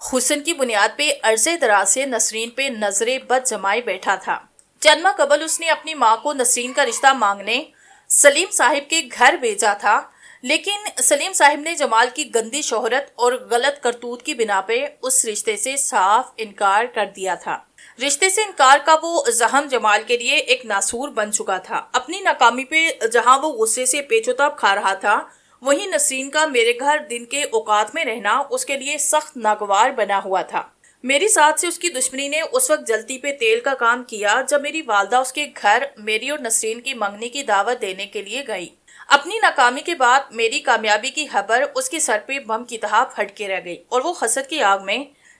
حسن کی بنیاد پہ عرض دراز سے نسرین پہ نظر بد جمائے بیٹھا تھا۔ چند ماہ قبل اس نے اپنی ماں کو نسرین کا رشتہ مانگنے سلیم صاحب کے گھر بھیجا تھا، لیکن سلیم صاحب نے جمال کی گندی شہرت اور غلط کرتوت کی بنا پہ اس رشتے سے صاف انکار کر دیا تھا۔ رشتے سے انکار کا وہ زخم جمال کے لیے ایک ناسور بن چکا تھا۔ اپنی ناکامی پہ جہاں وہ غصے سے پیچ و تاب کھا رہا تھا، وہیں نسرین کا میرے گھر دن کے اوقات میں رہنا اس کے لیے سخت ناگوار بنا ہوا تھا۔ میری ساتھ سے اس کی دشمنی نے اس وقت جلتی پہ تیل کا کام کیا جب میری والدہ اس کے گھر میری اور نسرین کی منگنی کی دعوت دینے کے لیے گئی۔ اپنی ناکامی کے بعد میری کامیابی کی خبر اس کے سر پہ بم کی طرح پھٹ کے رہ گئی اور وہ حسد کی آگ میں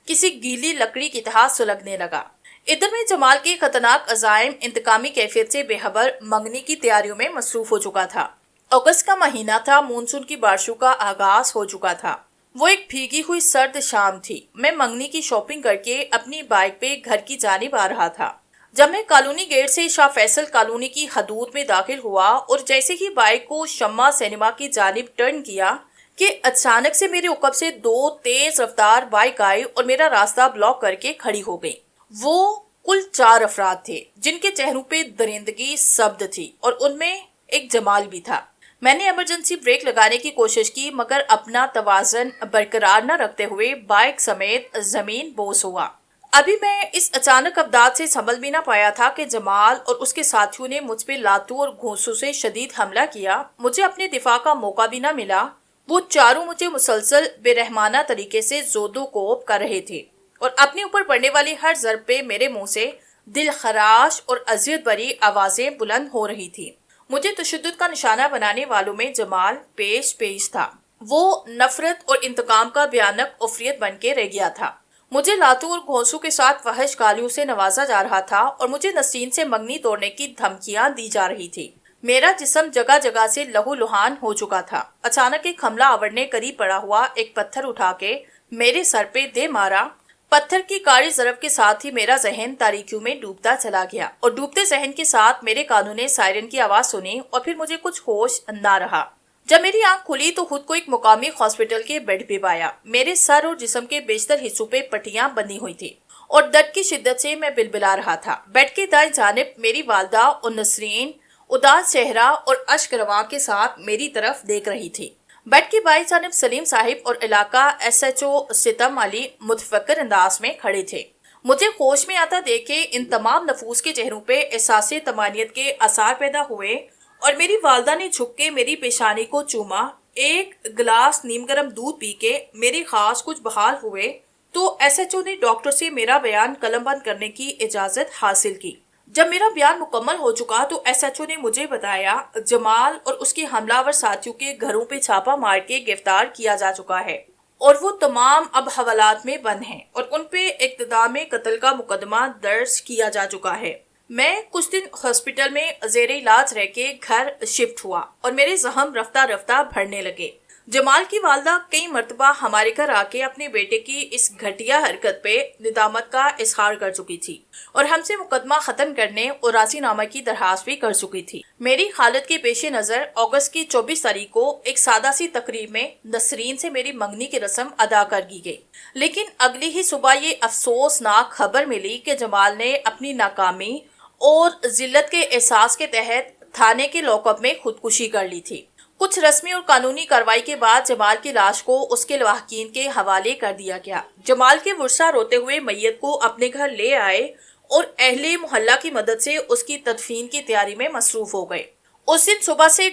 کسی گیلی لکڑی کی طرح سلگنے لگا۔ ادھر میں جمال کے خطرناک عزائم انتقامی کیفیت سے بے خبر منگنی کی تیاریوں میں مصروف ہو چکا تھا۔ اگست کا مہینہ تھا، مونسون کی بارشوں کا آغاز ہو چکا تھا۔ وہ ایک بھیگی ہوئی سرد شام تھی۔ میں منگنی کی شاپنگ کر کے اپنی بائیک پہ گھر کی جانب آ رہا تھا۔ جب میں کالونی گیٹ سے شاہ فیصل کالونی کی حدود میں داخل ہوا اور جیسے ہی بائیک کو شمع سینما کی جانب ٹرن کیا کہ اچانک سے میرے عقب سے دو تیز رفتار بائیک آئی اور میرا راستہ بلاک کر کے کھڑی ہو گئی۔ وہ کل 4 افراد تھے جن کے چہروں پہ درندگی سبد تھی اور ان میں ایک جمال بھی تھا۔ میں نے ایمرجنسی بریک لگانے کی کوشش کی مگر اپنا توازن برقرار نہ رکھتے ہوئے بائیک سمیت زمین بوس ہوا۔ ابھی میں اس اچانک ابداع سے سنبھل بھی نہ پایا تھا کہ جمال اور اس کے ساتھیوں نے مجھ پہ لاتوں اور گھونسوں سے شدید حملہ کیا۔ مجھے اپنے دفاع کا موقع بھی نہ ملا۔ وہ چاروں مجھے مسلسل بے رحمانہ طریقے سے زود و کوب کر رہے تھے اور اپنے اوپر پڑنے والی ہر ضرب پہ میرے منہ سے دل خراش اور اذیت بری آوازیں بلند ہو رہی تھی۔ مجھے تشدد کا نشانہ بنانے والوں میں جمال پیش تھا۔ وہ نفرت اور انتقام کا بھیانک عفریت بن کے رہ گیا تھا۔ مجھے لاتوں اور گھونسوں کے ساتھ فحش گالیوں سے نوازا جا رہا تھا اور مجھے نسرین سے منگنی توڑنے کی دھمکیاں دی جا رہی تھی۔ میرا جسم جگہ جگہ سے لہو لہان ہو چکا تھا۔ اچانک ایک حملہ آور نے قریب پڑا ہوا ایک پتھر اٹھا کے میرے سر پہ دے مارا۔ پتھر کی کاری ضرب کے ساتھ ہی میرا ذہن تاریکیوں میں ڈوبتا چلا گیا اور ڈوبتے ذہن کے ساتھ میرے کانوں نے سائرن کی آواز سنی اور پھر مجھے کچھ ہوش نہ رہا۔ جب میری آنکھ کھلی تو خود کو ایک مقامی ہاسپٹل کے بیڈ پہ پایا۔ میرے سر اور جسم کے بیشتر حصوں پہ پٹیاں بندھی ہوئی تھی اور درد کی شدت سے میں بلبلا رہا تھا۔ بیڈ کے دائیں جانب میری والدہ اور نسرین اداس چہرہ اور اشک رواں کے ساتھ میری طرف دیکھ رہی تھی۔ بیڈ کی بائیں جانب سلیم صاحب اور علاقہ ایس ایچ او ستم علی متفکر انداز میں کھڑے تھے۔ مجھے ہوش میں آتا دیکھ کے ان تمام نفوس کے چہروں پہ احساس طمانینت کے آثار پیدا ہوئے اور میری والدہ نے جھک کے میری پیشانی کو چوما۔ ایک گلاس نیم گرم دودھ پی کے میری خاص کچھ بحال ہوئے تو ایس ایچ او نے ڈاکٹر سے میرا بیان قلم بند کرنے کی اجازت حاصل کی۔ جب میرا بیان مکمل ہو چکا تو ایس ایچ او نے مجھے بتایا جمال اور اس کے حملہ آور ساتھیوں کے گھروں پہ چھاپا مار کے گرفتار کیا جا چکا ہے اور وہ تمام اب حوالات میں بند ہیں اور ان پہ اقتدام قتل کا مقدمہ درج کیا جا چکا ہے۔ میں کچھ دن ہاسپٹل میں زیر علاج رہ کے گھر شفٹ ہوا اور میرے زخم رفتہ رفتہ بھرنے لگے۔ جمال کی والدہ کئی مرتبہ ہمارے گھر آ کے اپنے بیٹے کی اس گھٹیا حرکت پہ ندامت کا اظہار کر چکی تھی اور ہم سے مقدمہ ختم کرنے اور راضی نامہ کی درخواست بھی کر چکی تھی۔ میری حالت کے پیش نظر اگست کی 24 تاریخ کو ایک سادہ سی تقریب میں نسرین سے میری منگنی کی رسم ادا کر دی گئی، لیکن اگلی ہی صبح یہ افسوسناک خبر ملی کہ جمال نے اپنی ناکامی اور ذلت کے احساس کے تحت تھانے کے لاک اپ میں خودکشی کر لی تھی۔ کچھ رسمی اور قانونی کارروائی کے بعد جمال کی لاش کو اس کے لواحقین کے حوالے کر دیا گیا۔ جمال کے ورثاء روتے ہوئے میت کو اپنے گھر لے آئے اور اہل محلہ کی مدد سے اس کی تدفین کی تیاری میں مصروف ہو گئے۔ اس دن صبح سے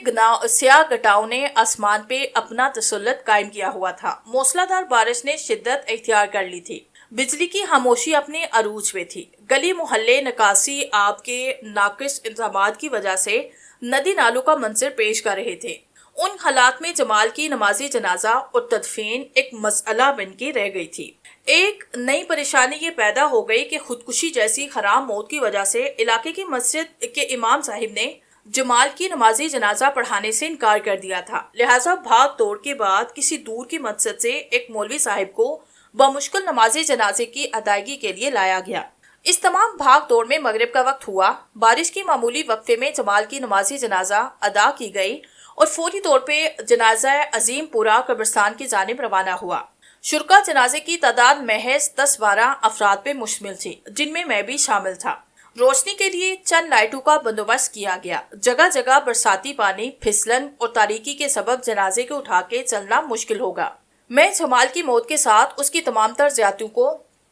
سیاہ گٹاؤں نے آسمان پہ اپنا تسلط قائم کیا ہوا تھا۔ موسلا دھار بارش نے شدت اختیار کر لی تھی۔ بجلی کی خاموشی اپنے عروج پہ تھی۔ گلی محلے نکاسی آب کے ناقص انتظامات کی وجہ سے ندی نالوں کا منظر پیش کر رہے تھے۔ ان حالات میں جمال کی نمازی جنازہ اور تدفین ایک مسئلہ بن کے رہ گئی تھی۔ ایک نئی پریشانی یہ پیدا ہو گئی کہ خودکشی جیسی حرام موت کی وجہ سے علاقے کی مسجد کے امام صاحب نے جمال کی نمازی جنازہ پڑھانے سے انکار کر دیا تھا، لہٰذا بھاگ توڑ کے بعد کسی دور کی مسجد سے ایک مولوی صاحب کو بمشکل نمازی جنازے کی ادائیگی کے لیے لایا گیا۔ اس تمام بھاگ دوڑ میں مغرب کا وقت ہوا۔ بارش کی معمولی وقفے میں جمال کی نمازی جنازہ ادا کی گئی اور فوری طور پہ جنازہ عظیم پورہ قبرستان کی جانب روانہ ہوا۔ شرکا جنازے کی تعداد محض 10-12 افراد پہ مشتمل تھی، جن میں میں بھی شامل تھا۔ روشنی کے لیے چند لائٹوں کا بندوبست کیا گیا۔ جگہ جگہ برساتی پانی، پھسلن اور تاریکی کے سبب جنازے کو اٹھا کے چلنا مشکل ہوگا۔ میں جمال کی موت کے ساتھ اس کی تمام تر زیادتیوں کو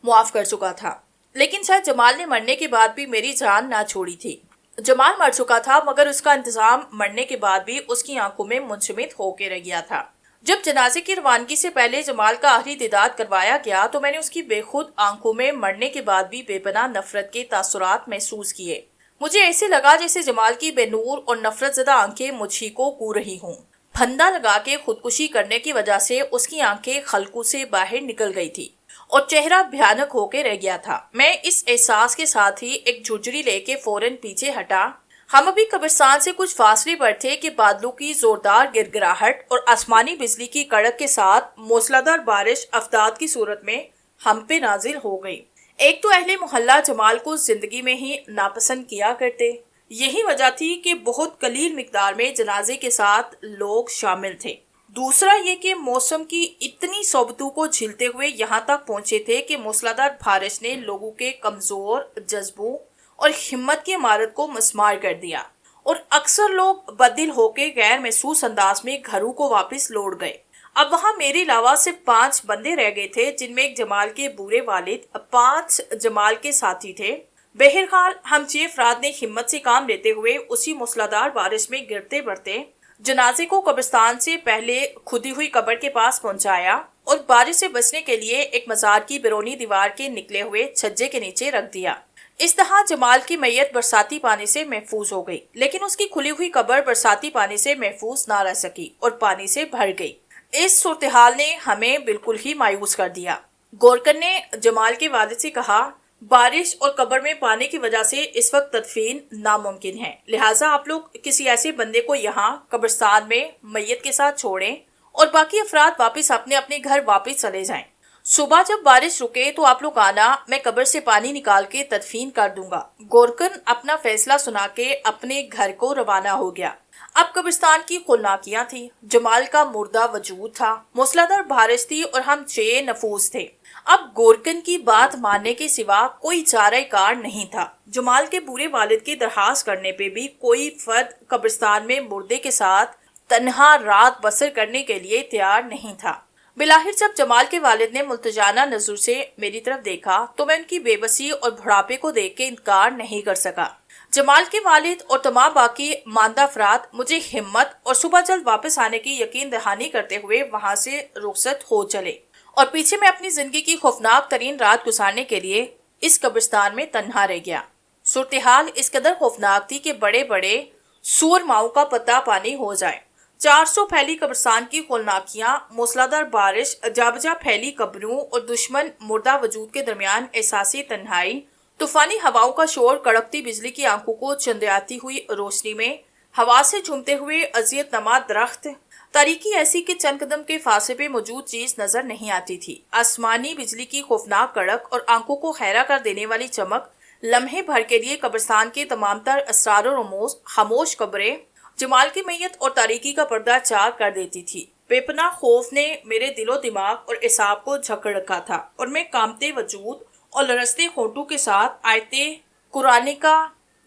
معاف کر چکا تھا، لیکن شاید جمال نے مرنے کے بعد بھی میری جان نہ چھوڑی تھی۔ جمال مر چکا تھا، مگر اس کا انتظام مرنے کے بعد بھی اس کی آنکھوں میں منجمد ہو کے رہ گیا تھا۔ جب جنازے کی روانگی سے پہلے جمال کا آخری دیدار کروایا گیا تو میں نے اس کی بے خود آنکھوں میں مرنے کے بعد بھی بے پناہ نفرت کے تاثرات محسوس کیے۔ مجھے ایسے لگا جیسے جمال کی بے نور اور نفرت زدہ آنکھیں مجھ ہی کو کو رہی ہوں۔ پھندا لگا کے خودکشی کرنے کی وجہ سے اس کی آنکھیں خلقوں سے باہر نکل گئی تھی اور چہرہ بھیانک ہو کے رہ گیا تھا۔ میں اس احساس کے ساتھ ہی ایک جھجری لے کے فوراً پیچھے ہٹا۔ ہم ابھی قبرستان سے کچھ فاصلے پر تھے کہ بادلوں کی زوردار گڑگڑاہٹ اور آسمانی بجلی کی کڑک کے ساتھ موسلادھار بارش افداد کی صورت میں ہم پہ نازل ہو گئی۔ ایک تو اہل محلہ جمال کو زندگی میں ہی ناپسند کیا کرتے، یہی وجہ تھی کہ بہت قلیل مقدار میں جنازے کے ساتھ لوگ شامل تھے۔ دوسرا یہ کہ موسم کی اتنی صعوبتوں کو جھیلتے ہوئے یہاں تک پہنچے تھے کہ موسلادھار بارش نے لوگوں کے کمزور جذبوں اور ہمت کی عمارت کو مسمار کر دیا، اور اکثر لوگ بددل ہو کے غیر محسوس انداز میں گھروں کو واپس لوٹ گئے۔ اب وہاں میرے علاوہ صرف 5 بندے رہ گئے تھے، جن میں ایک جمال کے بوڑھے والد، 5 جمال کے ساتھی تھے۔ بہرحال ہم 6 افراد نے ہمت سے کام لیتے ہوئے اسی موسلادھار بارش میں گرتے بڑھتے جنازے کو قبرستان سے پہلے کھدی ہوئی قبر کے پاس پہنچایا اور بارش سے بچنے کے لیے ایک مزار کی بیرونی دیوار کے نکلے ہوئے چھجے کے نیچے رکھ دیا۔ اس طرح جمال کی میت برساتی پانی سے محفوظ ہو گئی، لیکن اس کی کھلی ہوئی قبر برساتی پانی سے محفوظ نہ رہ سکی اور پانی سے بھر گئی۔ اس صورتحال نے ہمیں بالکل ہی مایوس کر دیا۔ گورکن نے جمال کے والد سے کہا، بارش اور قبر میں پانی کی وجہ سے اس وقت تدفین ناممکن ہے، لہٰذا آپ لوگ کسی ایسے بندے کو یہاں قبرستان میں میت کے ساتھ چھوڑیں اور باقی افراد واپس اپنے اپنے گھر واپس چلے جائیں۔ صبح جب بارش رکے تو آپ لوگ آنا، میں قبر سے پانی نکال کے تدفین کر دوں گا۔ گورکن اپنا فیصلہ سنا کے اپنے گھر کو روانہ ہو گیا۔ اب قبرستان کی خولناکیاں تھی، جمال کا مردہ وجود تھا، موسلادھار بارش تھی اور ہم 6 نفوس تھے۔ اب گورکن کی بات ماننے کے سوا کوئی چارہ کار نہیں تھا۔ جمال کے بوڑھے والد کی درخواست کرنے پہ بھی کوئی فرد قبرستان میں مردے کے ساتھ تنہا رات بسر کرنے کے لیے تیار نہیں تھا۔ بلاخر جب جمال کے والد نے ملتجانہ نظر سے میری طرف دیکھا تو میں ان کی بے بسی اور بڑھاپے کو دیکھ کے انکار نہیں کر سکا۔ جمال کے والد اور تمام باقی ماندہ افراد مجھے ہمت اور صبح جلد واپس آنے کی یقین دہانی کرتے ہوئے وہاں سے رخصت ہو چلے، اور پیچھے میں اپنی زندگی کی خوفناک ترین رات گزارنے کے لیے اس قبرستان میں تنہا رہ گیا۔ صورتحال اس قدر خوفناک تھی کہ بڑے بڑے سور ماؤں کا پتہ پانی ہو جائے۔ 400 پھیلی قبرستان کی خولناکیاں، موسلادھار بارش، جا بجا پھیلی قبروں اور دشمن مردہ وجود کے درمیان احساسی تنہائی، طوفانی ہواؤں کا شور، کڑکتی بجلی کی آنکھوں کو چندیاتی ہوئی روشنی میں ہوا سے جھومتے ہوئے اذیت نما درخت، تاریکی ایسی کہ چند قدم کے فاصلے پہ موجود چیز نظر نہیں آتی تھی، آسمانی بجلی کی خوفناک کڑک اور آنکھوں کو حیرہ کر دینے والی چمک، لمحے بھر کے لیے قبرستان کے تمام تر اسرار و رموز، خاموش قبریں جمال کی میت اور تاریکی کا پردہ چار کر دیتی تھی۔ بے پناہ خوف نے میرے دل و دماغ اور اعصاب کو جھکڑ رکھا تھا، اور میں کامتے وجود اور لرزتے ہونٹوں کے ساتھ آیت قرآن کا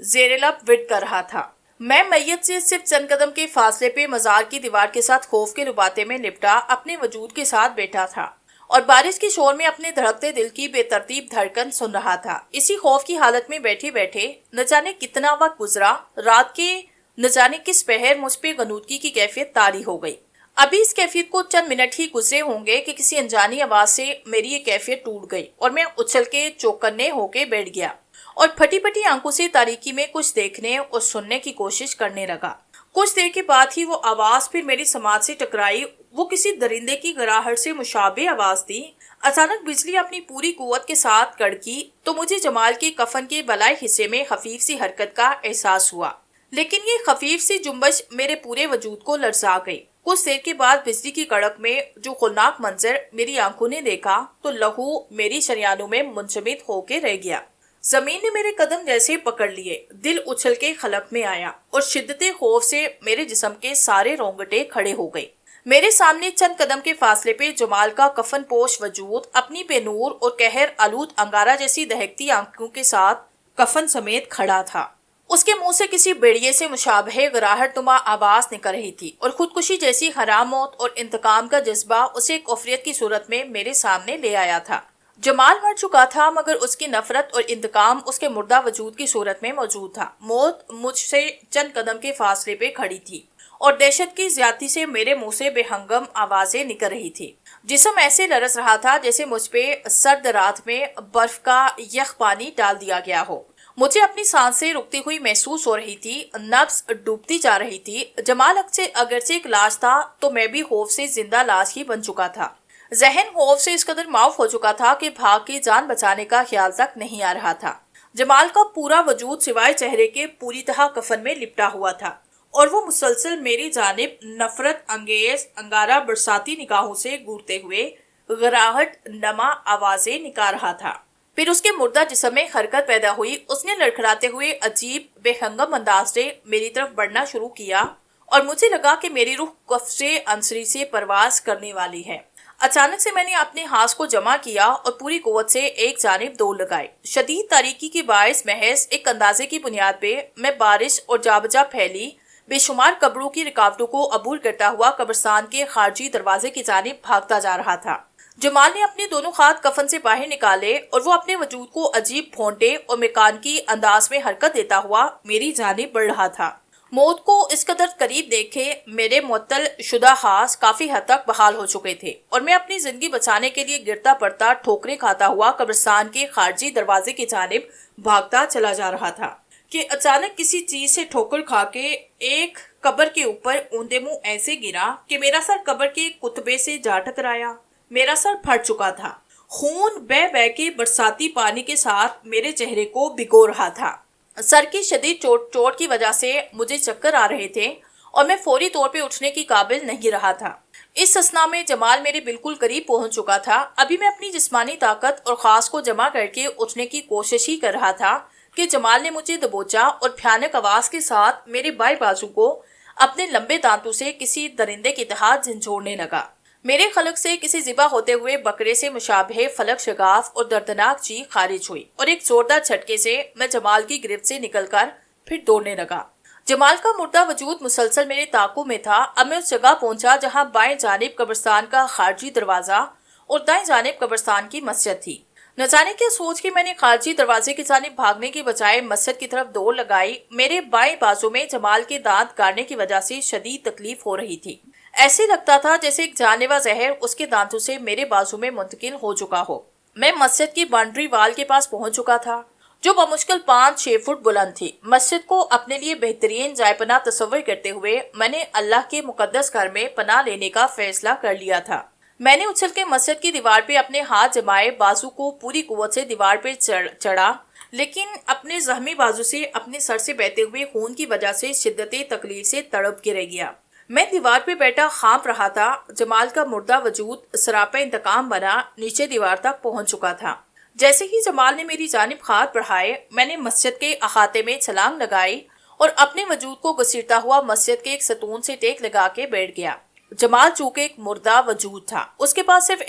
زیر لب ورد کر رہا تھا۔ میں میت سے صرف چند قدم کے فاصلے پہ مزار کی دیوار کے ساتھ خوف کے لباتے میں لپٹا اپنے وجود کے ساتھ بیٹھا تھا، اور بارش کے شور میں اپنے دھڑکتے دل کی بے ترتیب دھڑکن سن رہا تھا۔ اسی خوف کی حالت میں بیٹھے بیٹھے نہ جانے کتنا وقت گزرا، رات کے نہ جانے کس پہر مجھ پہ غنودگی کی کیفیت طاری ہو گئی۔ ابھی اس کیفیت کو چند منٹ ہی گزرے ہوں گے کہ کسی انجانی آواز سے میری یہ کیفیت ٹوٹ گئی اور میں اچھل کے چوکنے ہو کے بیٹھ گیا اور پھٹی پھٹی آنکھوں سے تاریکی میں کچھ دیکھنے اور سننے کی کوشش کرنے لگا۔ کچھ دیر کے بعد ہی وہ آواز پھر میری سماعت سے ٹکرائی۔ وہ کسی درندے کی گراہٹ سے مشابہ آواز تھی۔ اچانک بجلی اپنی پوری قوت کے ساتھ کڑکی تو مجھے جمال کے کفن کے بلائی حصے میں خفیف سی حرکت کا احساس ہوا، لیکن یہ خفیف سی جنبش میرے پورے وجود کو لرزا گئی۔ کچھ دیر کے بعد بجلی کی کڑک میں جو خولناک منظر میری آنکھوں نے دیکھا تو لہو میری شریانوں میں منجمد ہو کے رہ گیا۔ زمین نے میرے قدم جیسے پکڑ لیے، دل اچھل کے خلق میں آیا اور شدت خوف سے میرے جسم کے سارے رونگٹے کھڑے ہو گئے۔ میرے سامنے چند قدم کے فاصلے پہ جمال کا کفن پوش وجود اپنی بے نور اور قہر آلود انگارہ جیسی دہکتی آنکھوں کے ساتھ کفن سمیت کھڑا تھا۔ اس کے منہ سے کسی بیڑیے سے مشابہ گراہٹ نما آواز نکل رہی تھی اور خودکشی جیسی حرام موت اور انتقام کا جذبہ اسے ایک عفریت کی صورت میں میرے سامنے لے آیا تھا۔ جمال مر چکا تھا مگر اس کی نفرت اور انتقام اس کے مردہ وجود کی صورت میں موجود تھا۔ موت مجھ سے چند قدم کے فاصلے پہ کھڑی تھی اور دہشت کی زیادتی سے میرے منہ سے بے ہنگم آوازیں نکل رہی تھی۔ جسم ایسے لرز رہا تھا جیسے مجھ پہ سرد رات میں برف کا یخ پانی ڈال دیا گیا ہو۔ مجھے اپنی سانسیں رکتی ہوئی محسوس ہو رہی تھی، نبض ڈوبتی جا رہی تھی۔ جمال اگرچہ ایک لاش تھا تو میں بھی خوف سے زندہ لاش ہی بن چکا تھا۔ ذہن خوف سے اس قدر معاف ہو چکا تھا کہ بھاگ کے جان بچانے کا خیال تک نہیں آ رہا تھا۔ جمال کا پورا وجود سوائے چہرے کے پوری طرح کفن میں لپٹا ہوا تھا اور وہ مسلسل میری جانب نفرت انگیز انگارہ برساتی نگاہوں سے گھورتے ہوئے گراہٹ نما آوازیں نکال رہا تھا۔ پھر اس کے مردہ جسم میں حرکت پیدا ہوئی۔ اس نے لڑکھڑاتے ہوئے عجیب بے ہنگم انداز سے میری طرف بڑھنا شروع کیا اور مجھے لگا کہ میری روح قفس عنصری سے پرواز کرنے والی ہے۔ اچانک سے میں نے اپنے ہاتھ کو جمع کیا اور پوری قوت سے ایک جانب دوڑ لگائی۔ شدید تاریکی کے باعث محض ایک اندازے کی بنیاد پہ میں بارش اور جا بجا پھیلی بے شمار قبروں کی رکاوٹوں کو عبور کرتا ہوا قبرستان کے خارجی دروازے کی جانب بھاگتا جا رہا تھا۔ جمال نے اپنے دونوں ہاتھ کفن سے باہر نکالے اور وہ اپنے وجود کو عجیب پھونٹے اور میکانیکی انداز میں حرکت دیتا ہوا میری جانب بڑھ رہا تھا۔ موت کو اس قدر قریب دیکھے میرے معطل شدہ حواس کافی حد تک بحال ہو چکے تھے اور میں اپنی زندگی بچانے کے لیے گرتا پڑتا ٹھوکریں کھاتا ہوا قبرستان کے خارجی دروازے کی جانب بھاگتا چلا جا رہا تھا کہ اچانک کسی چیز سے ٹھوکر کھا کے ایک قبر کے اوپر اوندے منہ ایسے گرا کہ میرا سر قبر کے کتبے سے جا ٹکرایا۔ میرا سر پھٹ چکا تھا۔ خون بہ بہ کے برساتی پانی کے ساتھ میرے چہرے کو بھگو رہا تھا۔ سر کی شدید چوٹ کی وجہ سے مجھے چکر آ رہے تھے اور میں فوری طور پہ اٹھنے کی قابل نہیں رہا تھا۔ اس اثنا میں جمال میرے بالکل قریب پہنچ چکا تھا۔ ابھی میں اپنی جسمانی طاقت اور خاص کو جمع کر کے اٹھنے کی کوشش ہی کر رہا تھا کہ جمال نے مجھے دبوچا اور بھیانک آواز کے ساتھ میرے بائیں بازو کو اپنے لمبے دانتوں سے کسی درندے کے تحت جھنجھوڑنے لگا۔ میرے خلق سے کسی ذبح ہوتے ہوئے بکرے سے مشابہ فلک شگاف اور دردناک چیخ خارج ہوئی اور ایک زوردار جھٹکے سے میں جمال کی گرفت سے نکل کر پھر دوڑنے لگا۔ جمال کا مردہ وجود مسلسل میرے تعاقب میں تھا۔ اب میں اس جگہ پہنچا جہاں بائیں جانب قبرستان کا خارجی دروازہ اور دائیں جانب قبرستان کی مسجد تھی۔ نہ جانے کیا سوچ کے میں نے خارجی دروازے کی جانب بھاگنے کے بجائے مسجد کی طرف دوڑ لگائی۔ میرے بائیں بازو میں جمال کے دانت گاڑنے کی وجہ سے شدید تکلیف ہو رہی تھی۔ ایسے لگتا تھا جیسے ایک جان لیوا زہر اس کے دانتوں سے میرے بازو میں منتقل ہو چکا ہو۔ میں مسجد کی باؤنڈری وال کے پاس پہنچ چکا تھا جو بمشکل 5-6 فٹ بلند تھی۔ مسجد کو اپنے لیے بہترین جائے پناہ تصور کرتے ہوئے میں نے اللہ کے مقدس گھر میں پناہ لینے کا فیصلہ کر لیا تھا۔ میں نے اچھل کے مسجد کی دیوار پہ اپنے ہاتھ جمائے، بازو کو پوری قوت سے دیوار پہ چڑھا، لیکن اپنے زخمی بازو سے اپنے سر سے بہتے ہوئے خون کی وجہ سے شدت تکلیف سے تڑپ کے رہ گیا۔ میں دیوار پہ بیٹھا خامپ رہا تھا۔ جمال کا مردہ وجود سراپا انتقام بنا نیچے دیوار تک پہنچ چکا تھا۔ جیسے ہی جمال نے میری جانب ہاتھ بڑھائے، میں نے مسجد کے احاطے میں چھلانگ لگائی اور اپنے وجود کو گھسیٹتا ہوا مسجد کے ایک ستون سے ٹیک لگا کے بیٹھ گیا۔ جمال چونکہ ایک مردہ وجود تھا، اس کے پاس صرف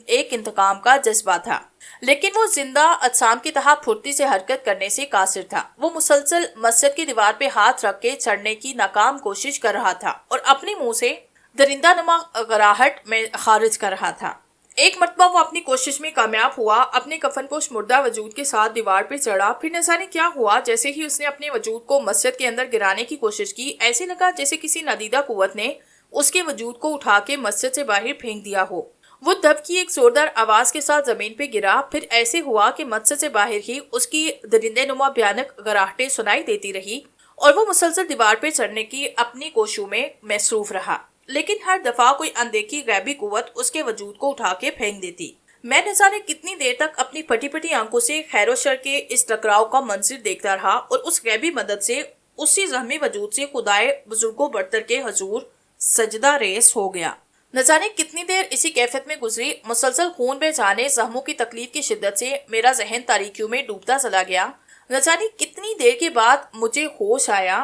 ایک انتقام کا جذبہ تھا، لیکن وہ زندہ اجسام کی طرح پھرتی سے حرکت کرنے سے قاصر تھا۔ وہ مسلسل مسجد کی دیوار پہ ہاتھ رکھ کے چڑھنے کی ناکام کوشش کر رہا تھا اور اپنے منہ سے درندہ نما گراہٹ میں خارج کر رہا تھا۔ ایک مرتبہ وہ اپنی کوشش میں کامیاب ہوا، اپنے کفن پوش مردہ وجود کے ساتھ دیوار پہ چڑھا۔ پھر نہ جانے کیا ہوا، جیسے ہی اس نے اپنے وجود کو مسجد کے اندر گرانے کی کوشش کی، ایسے لگا جیسے کسی نادیدہ قوت نے اس کے وجود کو اٹھا کے مسجد سے باہر پھینک دیا ہو۔ وہ دب کی ایک زوردار آواز کے ساتھ زمین پہ گرا۔ پھر ایسے ہوا کہ مسجد سے باہر ہی اس کی درندے نما بھیانک گراہٹیں سنائی دیتی رہی اور وہ مسلسل دیوار پہ چڑھنے کی اپنی کوششوں میں مصروف رہا، لیکن ہر دفعہ کوئی اندیکھی غیبی قوت اس کے وجود کو اٹھا کے پھینک دیتی۔ میں نہ جانے کتنی دیر تک اپنی پھٹی پھٹی آنکھوں سے خیر و شر کے اس ٹکراؤ کا منظر دیکھتا رہا اور اس غیبی مدد سے اسی زخمی وجود سے خدائے بزرگوں برتر کے حضور سجدہ ریز ہو گیا۔ نہ جانے کتنی دیر اسی کیفیت میں گزری۔ مسلسل خون بہ جانے، زخموں کی تکلیف کی شدت سے میرا ذہن تاریکیوں میں ڈوبتا چلا گیا۔ نہ جانے کتنی دیر کے بعد مجھے ہوش آیا۔